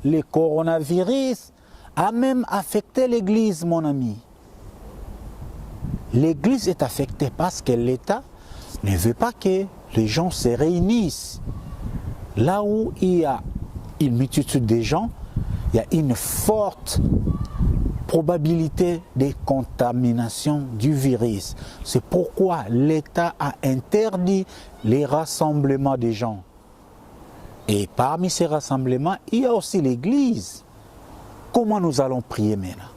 le coronavirus a même affecté l'Église, mon ami. L'Église est affectée parce que l'État ne veut pas que les gens se réunissent. Là où il y a une multitude de gens, il y a une forte probabilité de contamination du virus. C'est pourquoi l'État a interdit les rassemblements des gens. Et parmi ces rassemblements, il y a aussi l'Église. Comment nous allons prier maintenant?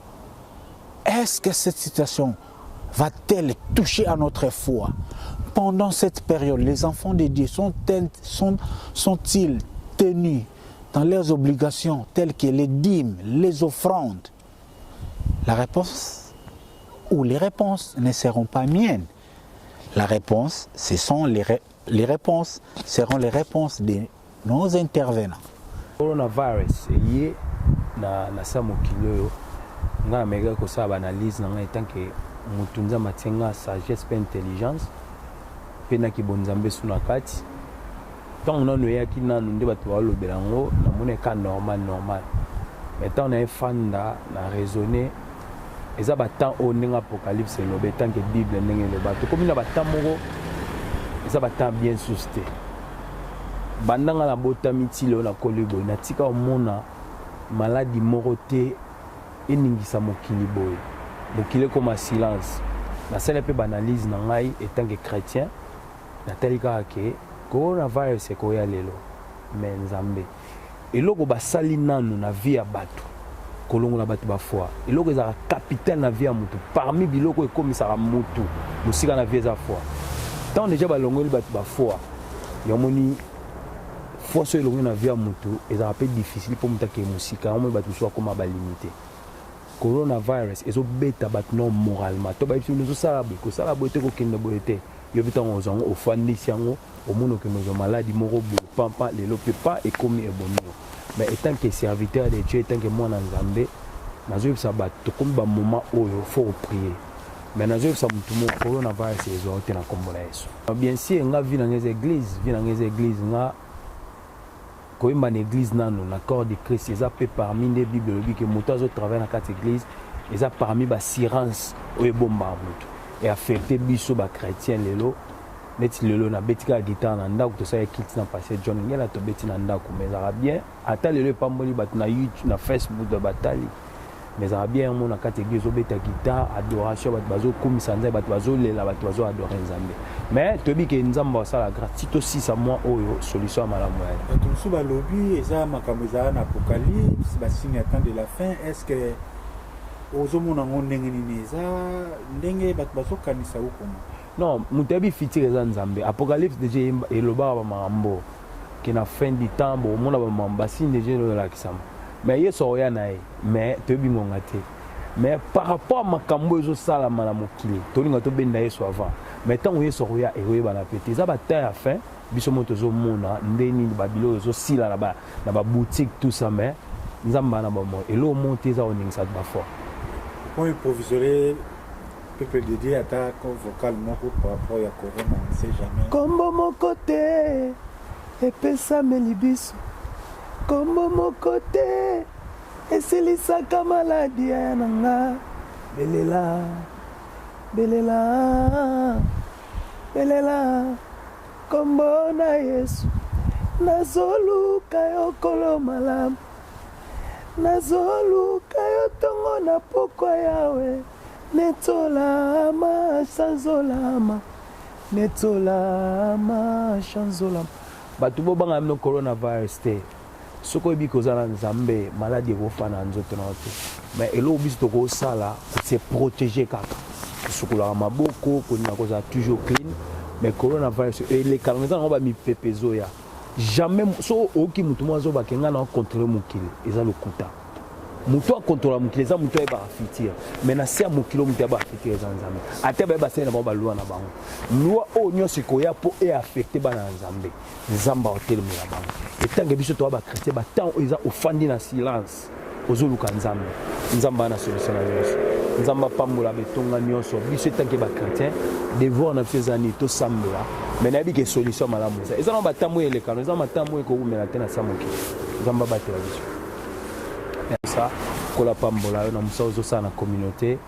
Est-ce que cette situation va-t-elle toucher à notre foi? Pendant cette période, les enfants de Dieu sont-ils tenus dans leurs obligations telles que les dîmes, les offrandes? La réponse ou les réponses ne seront pas miennes. La réponse, seront les réponses de nos intervenants. Coronavirus, lié na samokilo, nga amega ko sa analyse na tant que mutunza matenga sagesse et intelligence, pena ki bonzambe suna kati. Tant on a noya ki na nde batu ba lo belango na mone ka normal. Mais tant on a fanda na raisonner eza batant o ndenge apocalypse lobe tant que bible ndenge le bato comme na batant moko eza batant bien susté bandanga na bota mitilo na kolibo na tika omona maladie moko te eningisa mokili boye mokili comme silence na sala pe banalise na ngai étant que chrétien na talika ke coronavirus ko ya lelo mais nzambe eloko basali nanu na vie ya bato kolongo na bato ba foi eloko ezaka capital na vie ya mutu parmi biloko ekomisaka mutu musika na vie za foi tant déjà balongoli bato ba foi yomoni foi so elongo na vie ya mutu ezaka pe difficile pour muta ke musika omo bato so akoma ba limité coronavirus ezo beta bato non moralement to ba biso nous sala bo ko sala bo te ko kende bo te yo bitango ozango ofandisi yango omono ke nos maladies moko bo pampa lelo pe pas ekomi ebonio. Mais étant que serviteur de Dieu, étant que moi en Zambé, nazo ça bat comme ba moment où il faut prier. Mais nazo ça mutumo coronavirus est sorti na kombola yesu. Bien sûr, nga vi dans les églises, nga ko imba na église nanu na corps de Christ, ça peut parmi les bibles que motazo travaille na quatre églises, ça parmi ba sirance o ebomba mutu. Et affecter biso ba chrétien lelo. Neti lelo na betika guitare na ndako to sa ekiti na passé John ngela to beti na ndako mais ça va bien ata lelo pamboli bat na YouTube na Facebook de batali mais ça va bien mon na kati église obeta guitare adoration bat bazo komisa nzambe bat bazo lela bat bazo adorer nzambe mais to bi ke nzamba ça la gratuité aussi ça moi oyo solution malamu ya to so ba lobby eza makambo za na apocalypse ba signe à temps de la fin est-ce que ozomona ngondenge nini eza ndenge bat bazo kanisa ukoma? Non, mutebi fitire za nzambe. Apocalypse déjà eloba ba mambo qui na fin du temps bo mona ba mamba signe déjà le la kisama. Mais yeso oya nae, mais tebi ngongate. Mais par rapport à makambo ezo sala mala mokili, to linga to benda yeso avant. Mais tant yeso oya ewe ba na pété, za ba ta à fin, biso moto zo mona ndeni ba bilo zo sila na ba boutique tout ça mais nzamba na ba mo elo monter za oningisa ba fort. Point provisoire peuple de Dieu attaque vocal moko par rapport à corona, on ne sait jamais. Kombo mon côté et pesa melibiso. Kombo mon côté et c'est lisa maladie nanga. Belela kombo na Yesu. Nazoluka yo kolo malam. Nazoluka yo tongo na poko yawe. Netolama chanzolama batu bo banga no coronavirus te soko bi kozala nzambe maladie ko fana nzoto na oto mais elo biso ko sala c'est protéger kaka soko la maboko ko na koza toujours clean mais coronavirus et les calendriers on va mi pepezo ya jamais so oki mutu mwazo ba kenga na contrôler mukili eza lokuta mutu akontrola mukili za mutu eba afitir mais na sia mukilo mutu eba afitir za nzambe ate ba sene na ba loi na bango loi o nyonso koya po e affecter ba na nzambe nzamba hotel mu ya bango etange biso to ba chrétien ba tant eza ofandi na silence ozoluka nzambe nzamba na solution na nyonso nzamba pambola betonga nyonso biso etange ba chrétien devoir na biso zani to sambela mais na bi ke solution malamu eza na ba tamu eleka eza ma tamu ko umela tena samoki nzamba batela biso ça kola pambola na musa ozo na communauté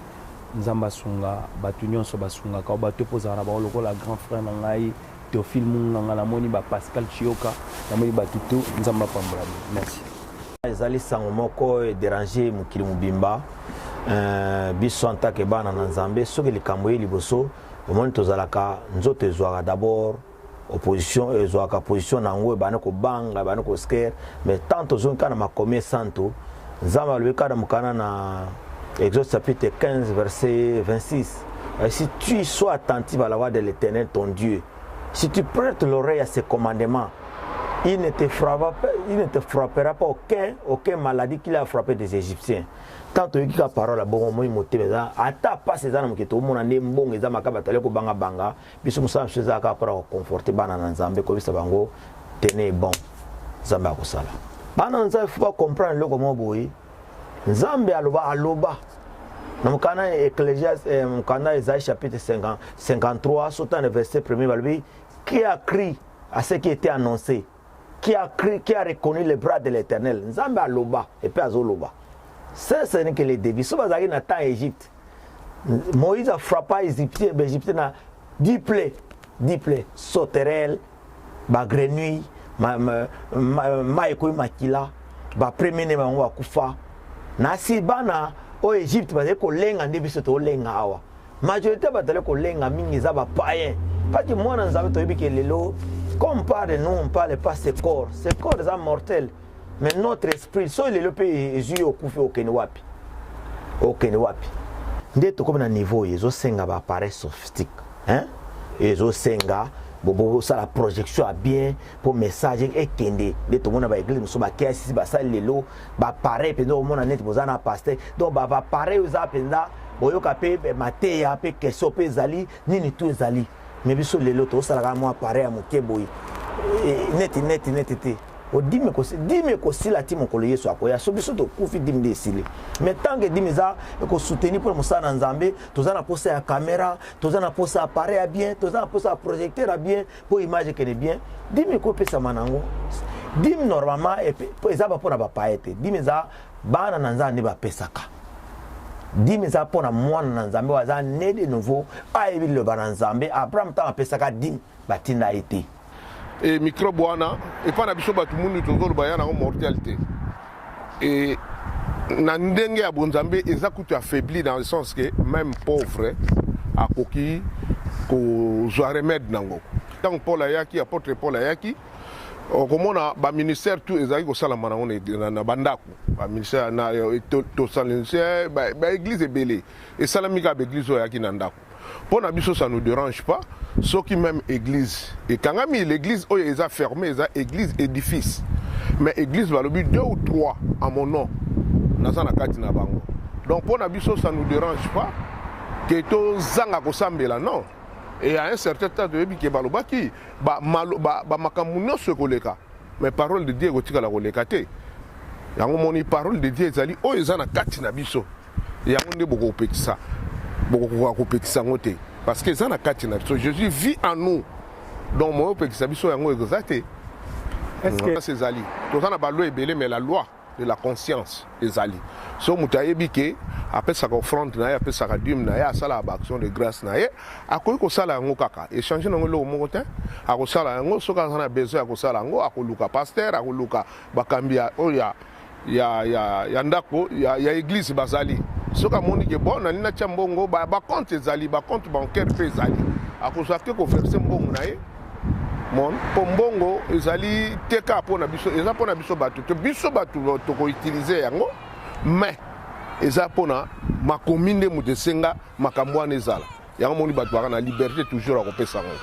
nzamba sunga batu nyonso basunga ka batu poza na ba lokola grand frère na ngai Théophile Munga na moni ba Pascal Chioka na moni batu tout nzamba pambola. Merci. Ezali sango moko déranger mukili mubimba biso antake bana na Nzambe soki likambo ye liboso omoni tozalaka nzoto ezwaka d'abord opposition ezwaka position nango bana ko banga bana ko scare mais tant tozonka na makomie santo Nzambe alobeka na mukana na Exode chapitre 15 verset 26 si tu sois attentif à la voix de l'Éternel ton Dieu, si tu prêtes l'oreille à ses commandements, il ne te frappera pas aucune maladie qu'il a frappé des Égyptiens. Tant que la parole a bon moment motivé ça, ata pas ces âmes qui tout le monde a bon les âmes akabatale ko banga banga, biso musa msheza ka para conforter bana na Nzambe ko bisa bango tenez bon. Nzambe akusala. Bana Nzambe faut pas comprendre le comment boy. Nzambe aloba. Dans le canal Ecclésiaste, mon canal Isaïe chapitre 53, sautant le verset 1er, qui a crié à ce qui était annoncé, qui a reconnu les bras de l'Éternel. Nzambe aloba et puis azoloba. Ça, ce n'est que les débuts. Si vous avez un temps en Égypte, Moïse a frappé les Égyptiens à 10 plaies, sauterelles, grenouilles, maïkoui makila, premier wa kufa. Nasi bana au Égypte parce que lenga ndebiso to lenga awa. Majorité batale ko lenga mingi za ba païen. Pas que moi dans Nzambe to yebike lelo, comme on parle nous on parle pas ce corps est mortel. Mais notre esprit, so le pays Jésus okufi okeniwapi. Okeniwapi. Ndeto comme na niveau yezo senga ba appareil sophistique, hein? Yezo senga bobo ça la projection a bien pour message et kende ndeto mona ba église so ba kiasi ba ça lelo ba appareil pendo mona net bozana pasteur donc ba appareil uza penda boyoka pe mateya pe keso pe zali nini tout zali mais biso lelo to ça la mo appareil amokeboyi net te o dime ko sila ti mokolo Yesu akoya so biso to kufi dime de sile mais tant que dime za ko soutenir pour musana Nzambe tozana poser ya caméra tozana poser appareil à bien tozana poser projecteur à bien pour image que est bien dime ko pesa manango dime normalement et pour ezaba pona ba paete dime za bana na Nzambe ba pesaka dime za pona mwana na Nzambe waza né de nouveau ayebi le bana Nzambe Abraham ta pesaka dime batinda été et microbe wana et pas na biso batu mundu tozolo baya na mortalité et na ndenge ya bonzambe ezakutu affaibli dans le sens que même pauvre a koki ko zo remède nango tant Paul ayaki apôtre Paul ayaki komona ba ministère tout ezaki ko sala mana on na bandako ba ministère na to salense ba église ebele et salamika ba église oyaki na ndako. Pour nous, ça ne nous dérange pas. Ce qui même église. Et quand on a l'église, ils ont fermé, ils ont église édifice. Mais l'église va le but 2 ou 3 à mon nom. Donc pour nous, ça ne nous dérange pas. Que tout zanga kosambela non. Et à un certain temps de que balobaki makamuno se koleka. Mais parole de Dieu kotika la koleka te. Yango moni parole de Dieu ezali o ezana kati na biso. Yango nde boko pekisa. Parce que ça n'a qu'à Jésus vit en nous. Donc moi je pense que est-ce que c'est Zali tout ça n'a pas loi belé mais la loi de la conscience des Ali so mutayebi ke après ça confronte na après ça dîme na ya sala action de grâce na ye akoki ko sala ngo kaka échanger ngo lo mo kote ako sala ngo so ka na besoin ako sala ngo akoluka pasteur akoluka bakambia oya ya ndako ya église bazali soka moni ke bon nani na chambongo ba compte ezali ba compte bancaire pe ezali akozake ko verser mbongo na ye mon pombongo ezali teka pona biso eza pona biso batu to biso batu to ko utiliser yango mais eza pona makominde mutesenga makambo ana ezala yango moni batu na liberté toujours a ko pesa ngo